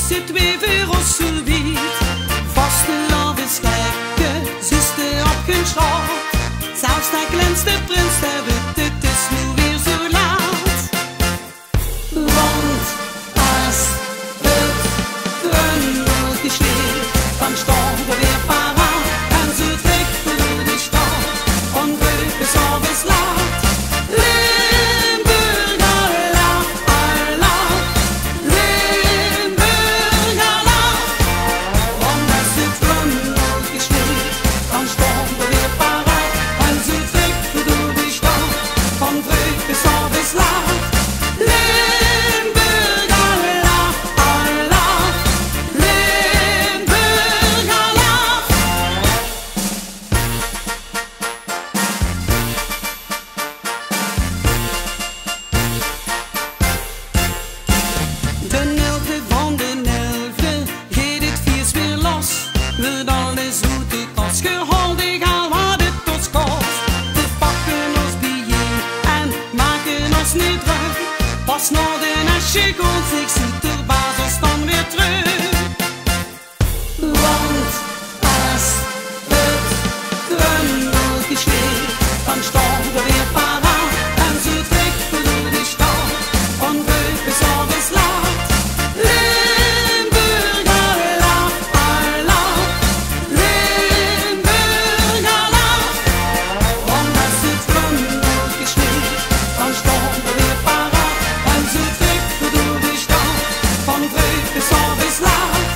zit weer voor ons gebied. Vasteland is lekker, zuster op geen schot. Zelfs de kleinste prins der wit, het is nu weer zo laat. Want als het Trummelke steht, dan staan we weer paraat. En zo trekt we door de stad, van breuk bis abends laat. Met alles goed de kast geholdig al wat het ons kost. We pakken ons biljet en maken ons niet druk. Pas na de nasje komt zich zoet de basis dan weer terug. Want als het Trummelke steht, dan staan we weer paraat. En zo trekt we door de stad, van breuk bis abends laat. Bis abends laat.